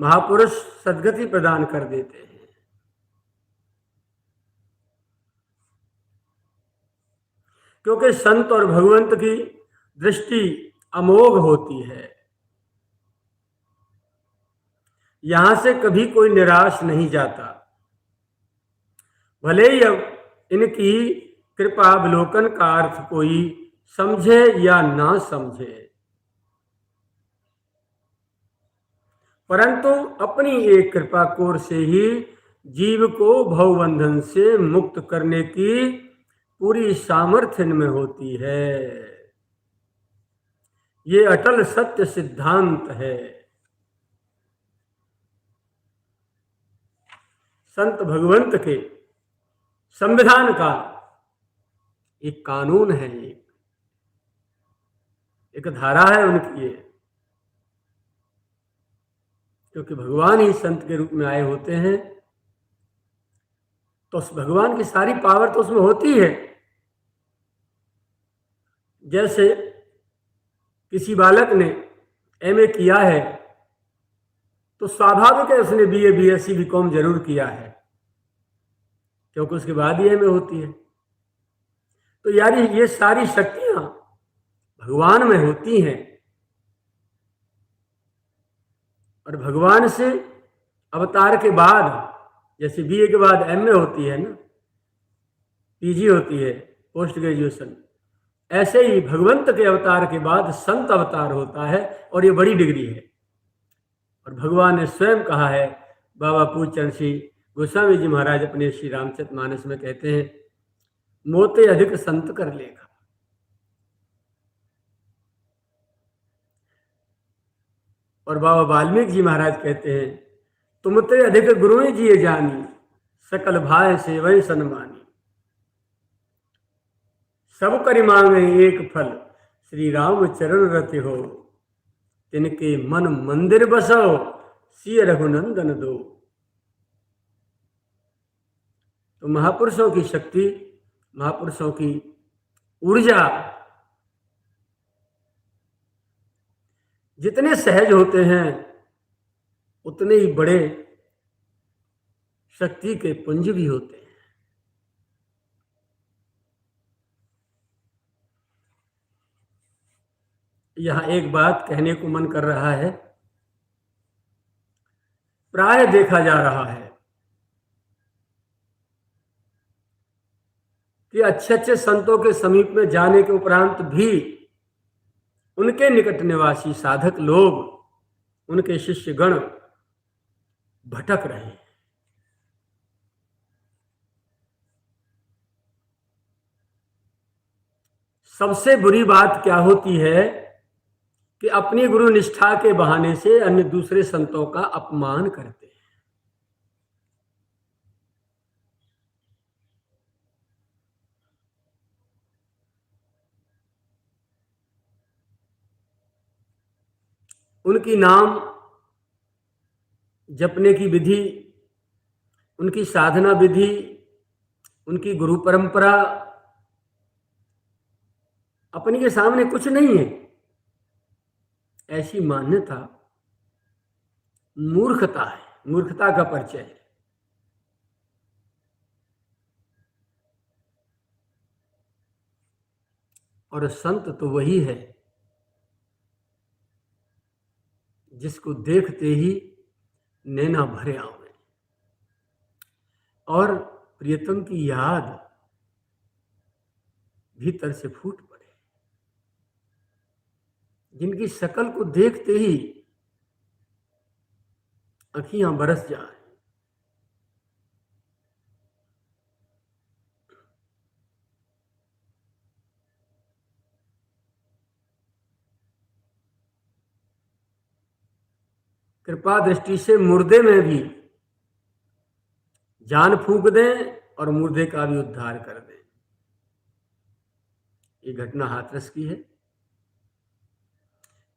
महापुरुष सद्गति प्रदान कर देते हैं। क्योंकि संत और भगवंत की दृष्टि अमोघ होती है। यहां से कभी कोई निराश नहीं जाता, भले ही अब इनकी कृपावलोकन का अर्थ कोई समझे या ना समझे, परंतु अपनी एक कृपा कोर से ही जीव को भवबंधन से मुक्त करने की पूरी सामर्थ्य में होती है। ये अटल सत्य सिद्धांत है। संत भगवंत के संविधान का एक कानून है, एक धारा है उनकी, क्योंकि भगवान ही संत के रूप में आए होते हैं, तो उस भगवान की सारी पावर तो उसमें होती है। जैसे किसी बालक ने एमए किया है तो स्वाभाविक है उसने बीए बीएससी बीकॉम जरूर किया है, क्योंकि उसके बाद ही एमए होती है। तो यार ये सारी शक्तियां भगवान में होती हैं, और भगवान से अवतार के बाद, जैसे बीए के बाद एमए होती है ना, पीजी होती है, पोस्ट ग्रेजुएशन, ऐसे ही भगवंत के अवतार के बाद संत अवतार होता है, और ये बड़ी डिग्री है। और भगवान ने स्वयं कहा है, बाबा पूज्य श्री गोस्वामी जी महाराज अपने श्री रामचरितमानस में कहते हैं, मोते अधिक संत कर लेगा। और बाबा वाल्मीकि जी महाराज कहते हैं, तुमते अधिक गुरुएं जिए जानी, सकल भाई से वही सन्मानी। सब करि मांगे एक फल, श्री राम चरण रति हो, तिनके मन मंदिर बसो, सिय रघुनंदन दो। तो महापुरुषों की शक्ति, महापुरुषों की ऊर्जा जितने सहज होते हैं, उतने ही बड़े शक्ति के पुंज भी होते हैं। यहां एक बात कहने को मन कर रहा है। प्राय देखा जा रहा है कि अच्छे अच्छे संतों के समीप में जाने के उपरांत भी उनके निकट निवासी साधक लोग, उनके शिष्यगण भटक रहे हैं। सबसे बुरी बात क्या होती है कि अपनी गुरु निष्ठा के बहाने से अन्य दूसरे संतों का अपमान करते हैं। उनकी नाम जपने की विधि, उनकी साधना विधि, उनकी गुरु परंपरा अपने के सामने कुछ नहीं है, ऐसी मान्यता मूर्खता है, मूर्खता का परिचय है। और संत तो वही है जिसको देखते ही नैना भरे आवे और प्रियतम की याद भीतर से फूट पड़े, जिनकी शकल को देखते ही आंखियां बरस जाए। कृपा दृष्टि से मुर्दे में भी जान फूंक दें और मुर्दे का भी उद्धार कर दें। ये घटना हाथरस की है।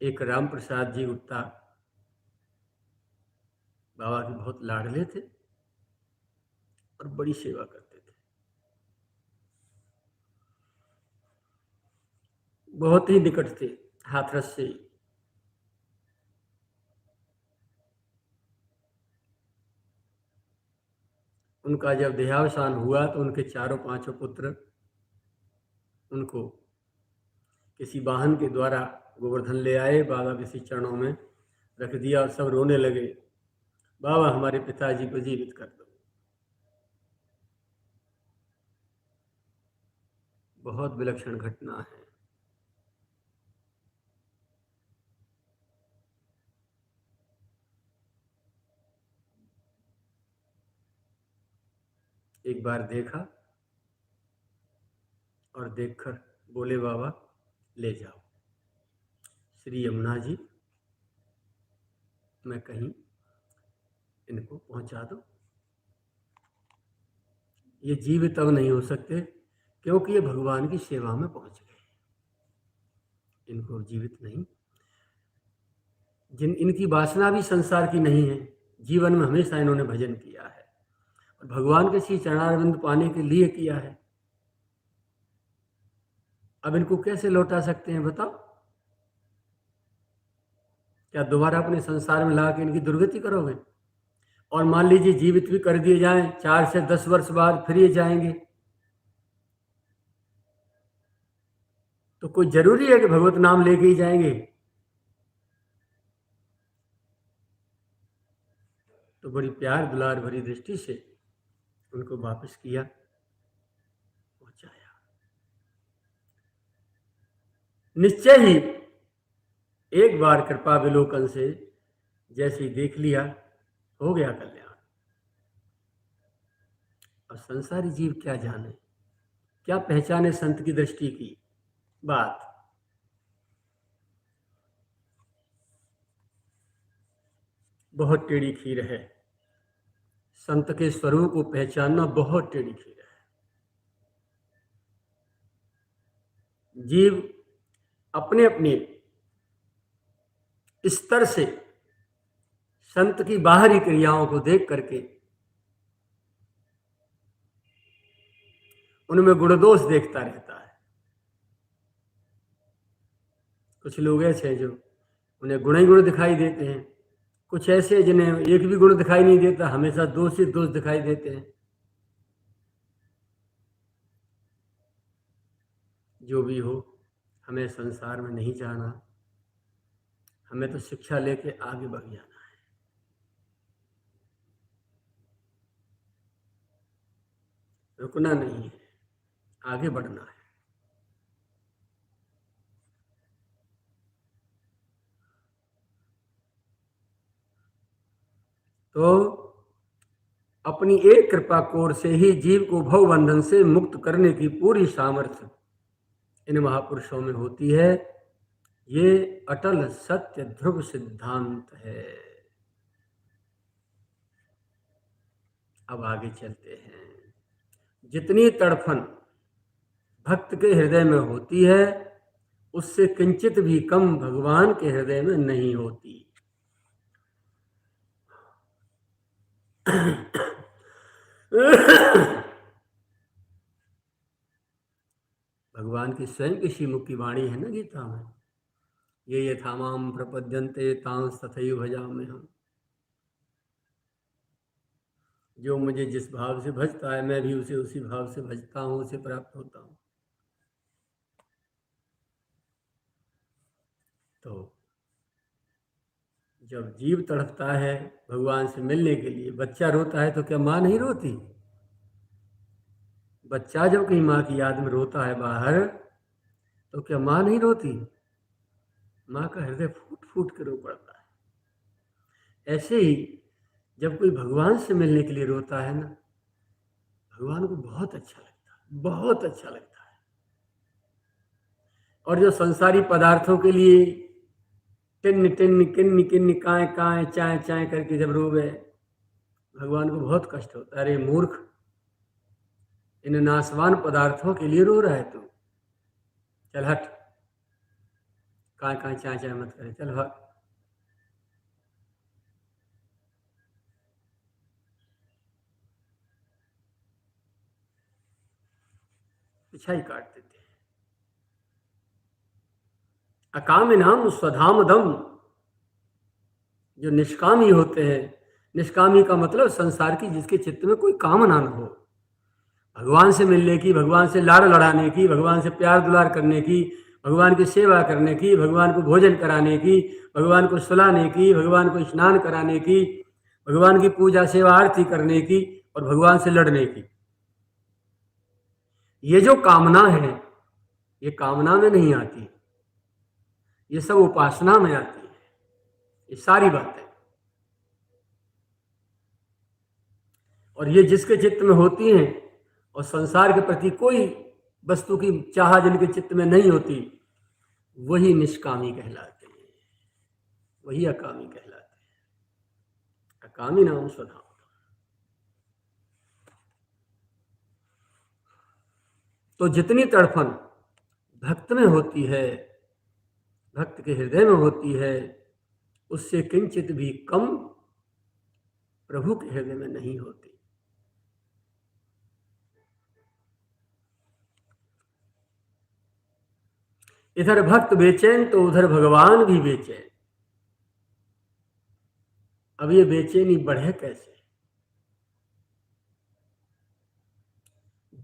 एक राम प्रसाद जी गुप्ता बाबा के बहुत लाडले थे और बड़ी सेवा करते थे, बहुत ही निकट थे हाथरस से। उनका जब देहावसान हुआ तो उनके चारों पांचों पुत्र उनको किसी वाहन के द्वारा गोवर्धन ले आए, बाबा किसी चरणों में रख दिया और सब रोने लगे, बाबा हमारे पिताजी को जीवित कर दो। बहुत विलक्षण घटना है। एक बार देखा और देखकर बोले, बाबा ले जाओ श्री यमुना जी मैं कहीं इनको पहुंचा दो। ये जीवित अब नहीं हो सकते क्योंकि ये भगवान की सेवा में पहुंच गए, इनको जीवित नहीं। इनकी वासना भी संसार की नहीं है, जीवन में हमेशा इन्होंने भजन किया है और भगवान के श्री चरणारविंद पाने के लिए किया है। अब इनको कैसे लौटा सकते हैं बताओ? क्या दोबारा अपने संसार में ला के इनकी दुर्गति करोगे? और मान लीजिए जीवित भी कर दिए जाएं, 4 से 10 वर्ष बाद फिर ये जाएंगे, तो कोई जरूरी है कि भगवत नाम लेके ही जाएंगे? तो बड़ी प्यार दुलार भरी दृष्टि से उनको वापस किया, पहुंचाया। निश्चय ही एक बार कृपा विलोकन से जैसे ही देख लिया, हो गया कल्याण। और संसारी जीव क्या जाने, क्या पहचाने संत की दृष्टि की बात। बहुत टेढ़ी खीर है, संत के स्वरूप को पहचानना बहुत टेढ़ी खीर है। जीव अपने अपने स्तर से संत की बाहरी क्रियाओं को देख करके उनमें गुण दोष देखता रहता है। कुछ लोग ऐसे हैं जो उन्हें गुण ही गुण दिखाई देते हैं, कुछ ऐसे जिन्हें एक भी गुण दिखाई नहीं देता, हमेशा दोष ही दोष दिखाई देते हैं। जो भी हो, हमें संसार में नहीं जाना, हमें तो शिक्षा लेके आगे बढ़ जाना है। रुकना नहीं है, आगे बढ़ना है। तो अपनी एक कृपा कोर से ही जीव को भव बंधन से मुक्त करने की पूरी सामर्थ्य इन महापुरुषों में होती है। ये अटल सत्य ध्रुव सिद्धांत है। अब आगे चलते हैं। जितनी तड़फन भक्त के हृदय में होती है, उससे किंचित भी कम भगवान के हृदय में नहीं होती। भगवान की स्वयं की श्रीमुख की वाणी है ना गीता में, ये यथामाम प्रपद्यन्ते तांस तथैव भजामि हम। जो मुझे जिस भाव से भजता है, मैं भी उसे उसी भाव से भजता हूँ, उसे प्राप्त होता हूँ। तो जब जीव तड़पता है भगवान से मिलने के लिए, बच्चा रोता है तो क्या माँ नहीं रोती? बच्चा जब कहीं माँ की याद में रोता है बाहर, तो क्या माँ नहीं रोती? माँ का हृदय फूट फूट के रो पड़ता है। ऐसे ही जब कोई भगवान से मिलने के लिए रोता है ना, भगवान को बहुत अच्छा लगता है, बहुत अच्छा लगता है। और जो संसारी पदार्थों के लिए टिन्न टिन्न किन्न किन्न काए काए चाय चाय करके जब रोवे, भगवान को बहुत कष्ट होता है। अरे मूर्ख, इन नाशवान पदार्थों के लिए रो रहा है तू, चल हट, काए काए चाय चाय मत करे, चल भाग। पिछाई काट देते हैं। अकामिनाम स्वधामदम, जो निष्कामी होते हैं, निष्कामी का मतलब संसार की जिसके चित्त में कोई कामना न हो, भगवान से मिलने की, भगवान से लाड़ लड़ाने की, भगवान से प्यार दुलार करने की, भगवान की सेवा करने की, भगवान को भोजन कराने की, भगवान को सुलाने की, भगवान को स्नान कराने की, भगवान की पूजा सेवा आरती करने की और भगवान से लड़ने की। ये जो कामना है ये कामना में नहीं आती, ये सब उपासना में आती है, ये सारी बातें। और ये जिसके चित्त में होती हैं और संसार के प्रति कोई वस्तु की चाह जिनके चित्त में नहीं होती, वही निष्कामी कहलाते हैं, वही अकामी कहलाते हैं। अकामी नाम स्वधाम। तो जितनी तड़फन भक्त में होती है, भक्त के हृदय में होती है, उससे किंचित भी कम प्रभु के हृदय में नहीं होती। इधर भक्त बेचैन तो उधर भगवान भी बेचैन। अब ये बेचैनी बढ़े कैसे?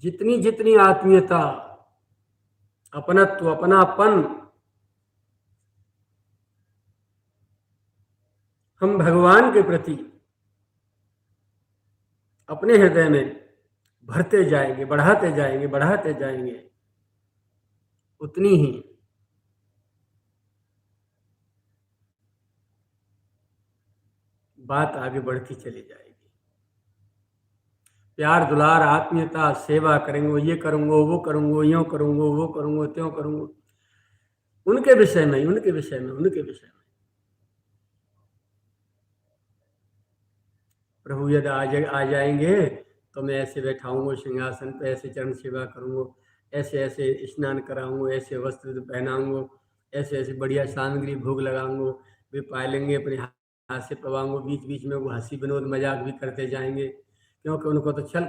जितनी जितनी आत्मीयता, अपनत्व, अपनापन हम भगवान के प्रति अपने हृदय में भरते जाएंगे, बढ़ाते जाएंगे, बढ़ाते जाएंगे, उतनी ही बात आगे बढ़ती चली जाएगी। प्यार दुलार, आत्मीयता, सेवा करेंगे, ये करूंगा, वो करूंगा, यूं करूंगा, वो करूंगा, त्यों करूंगा, उनके विषय में, उनके विषय में, उनके विषय में। प्रभु यदि आ जाएंगे तो मैं ऐसे बैठाऊंगा सिंहासन पे, ऐसे चरण सेवा करूंगा, ऐसे ऐसे स्नान कराऊंगा, ऐसे वस्त्र पहनाऊंगा, ऐसे ऐसे बढ़िया सामग्री भोग लगाऊंगा, वे पालेंगे अपने हाथ से पवाऊंगा, बीच बीच में वो हंसी विनोद मजाक भी करते जाएंगे, क्योंकि उनको तो छल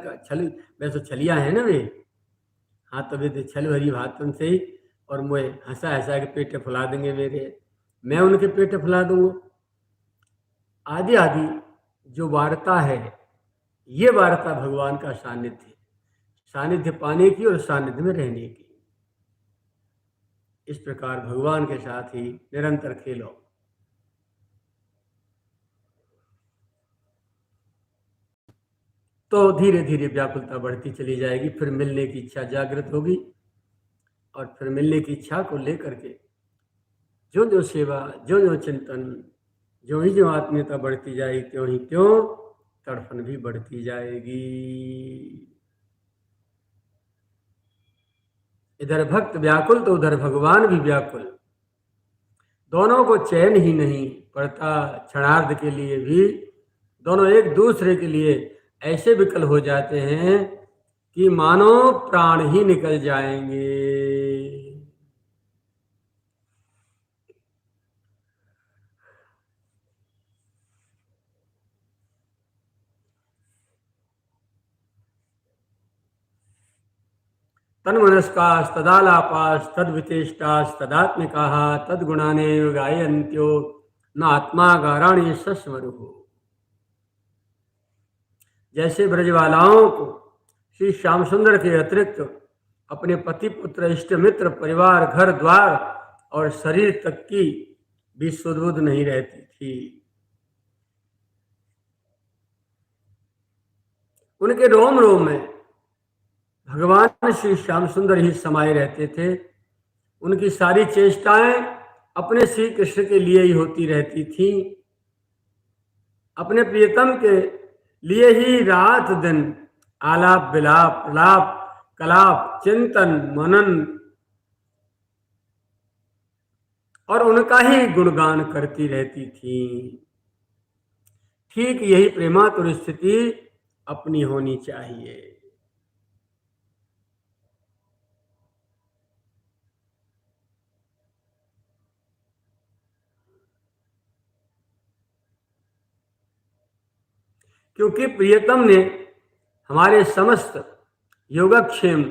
वैसे छलिया है ना वे, हाँ तभी तो छल भरी भातन से ही, और मुझे हंसा हंसा के पेटे फुला देंगे मेरे, मैं उनके पेटे फुला दूंगा। आदि आदि जो वार्ता है, ये वार्ता भगवान का सानिध्य, सानिध्य पाने की और सानिध्य में रहने की। इस प्रकार भगवान के साथ ही निरंतर खेलो। तो धीरे धीरे व्याकुलता बढ़ती चली जाएगी, फिर मिलने की इच्छा जागृत होगी, और फिर मिलने की इच्छा को लेकर के जो जो सेवा, जो जो चिंतन, जो ही जो आत्मीयता बढ़ती जाएगी, त्यों ही त्यों तड़फन भी बढ़ती जाएगी। इधर भक्त व्याकुल तो उधर भगवान भी व्याकुल, दोनों को चैन ही नहीं पड़ता। क्षणार्ध के लिए भी दोनों एक दूसरे के लिए ऐसे विकल हो जाते हैं कि मानो प्राण ही निकल जाएंगे। तन्मनस्कास् तदालापास् तद्वितेष्टास् तदात्मिकाः तद्गुणानेव गायन्त्यो न आत्मा गाराणि सस्मरुः। जैसे ब्रजवालाओं को श्री श्याम सुंदर के अतिरिक्त अपने पति पुत्र इष्ट मित्र परिवार घर द्वार और शरीर तक की भी सुध नहीं रहती थी, उनके रोम रोम में भगवान श्री श्याम सुंदर ही समाये रहते थे। उनकी सारी चेष्टाएं अपने श्री कृष्ण के लिए ही होती रहती थी, अपने प्रियतम के लिए ही रात दिन आलाप विलाप लाप कलाप चिंतन मनन और उनका ही गुणगान करती रहती थी। ठीक यही प्रेमातुर स्थिति अपनी होनी चाहिए। क्योंकि प्रियतम ने हमारे समस्त योगक्षेम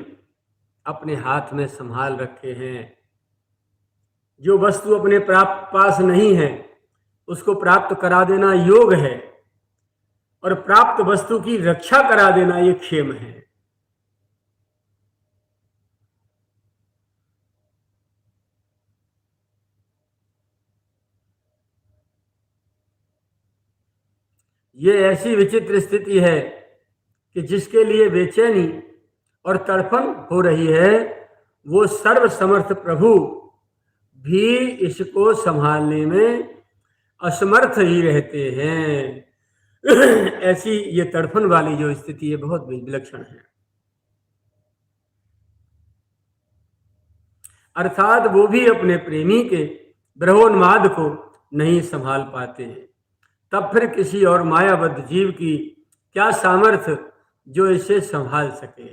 अपने हाथ में संभाल रखे हैं। जो वस्तु अपने पास नहीं है उसको प्राप्त करा देना योग है, और प्राप्त वस्तु की रक्षा करा देना ये क्षेम है। ये ऐसी विचित्र स्थिति है कि जिसके लिए बेचैनी और तड़फन हो रही है, वो सर्वसमर्थ प्रभु भी इसको संभालने में असमर्थ ही रहते हैं। ऐसी ये तड़फन वाली जो स्थिति है बहुत विलक्षण है। अर्थात वो भी अपने प्रेमी के ब्रहोन्माद को नहीं संभाल पाते हैं। तब फिर किसी और मायाबद्ध जीव की क्या सामर्थ्य जो इसे संभाल सके।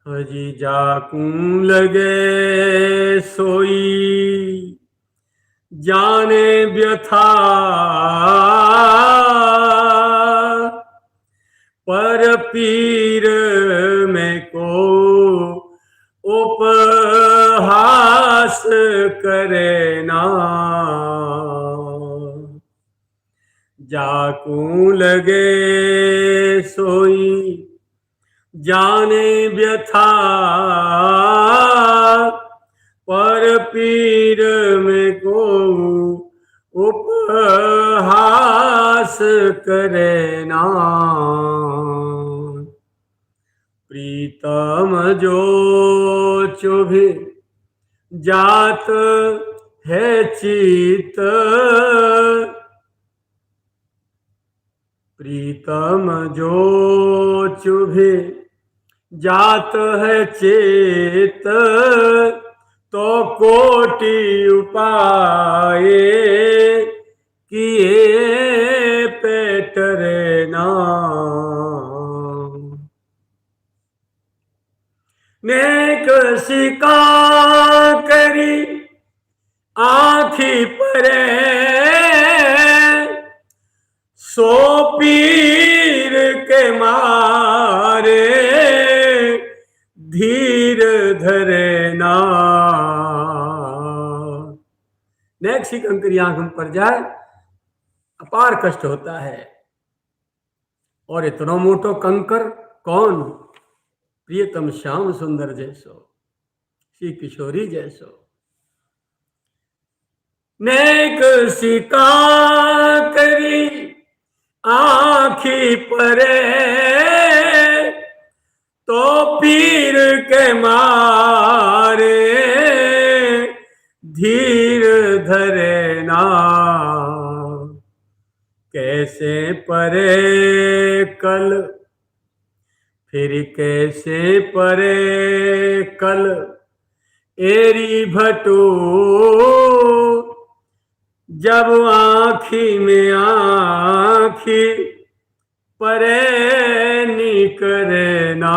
हजी जाकूं लगे सोई जाने व्यथा, पर पीर में को उपहास करे ना। जाकूं लगे सोई जाने व्यथा, पर पीर में को उपहास करे ना। प्रीतम जो चुभे जात है चित, प्रीतम जो चुभे जात है चेत, तो कोटि उपाय किए पेटरे ना। नेक सिका करी आँखी परे, सो पीर के मारे धीर धरे ना। नेक सी कंकरी आंख पर जाए अपार कष्ट होता है, और इतना मोटो कंकर कौन, प्रियतम श्याम सुंदर जैसो, श्री किशोरी जैसो। नेक सिका करी आँखी परे, तो पीर के मारे धीर धरे ना। कैसे परे कल फिर कैसे परे कल, एरी भटू जब आँखी में आँखी परे निकरे ना।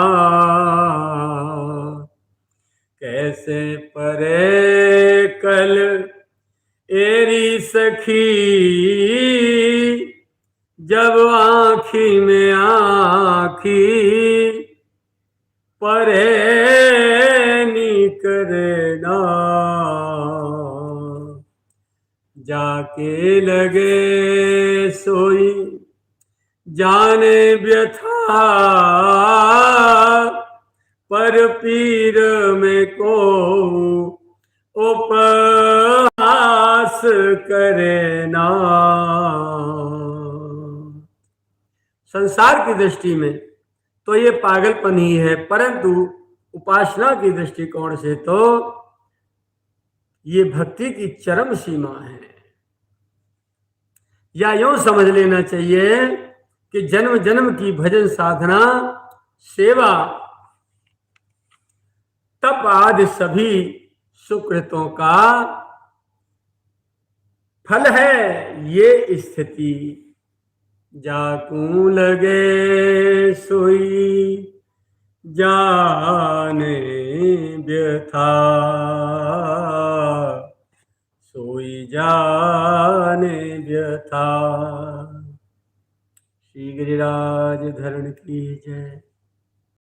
कैसे परे कल एरी सखी, जब आँखी में आँखी परे निकरे ना। जाके लगे सोई जाने व्यथा, पर पीर में को उपहास करे ना। संसार की दृष्टि में तो ये पागलपन ही है, परंतु उपासना की दृष्टिकोण से तो ये भक्ति की चरम सीमा है। या यूं समझ लेना चाहिए कि जन्म जन्म की भजन साधना, सेवा, तप आदि सभी सुकृतों का फल है ये स्थिति। जाकूं लगे सोई जाने व्यथा, सोई जाने व्यथा। श्री गिरिराज धरण की जय।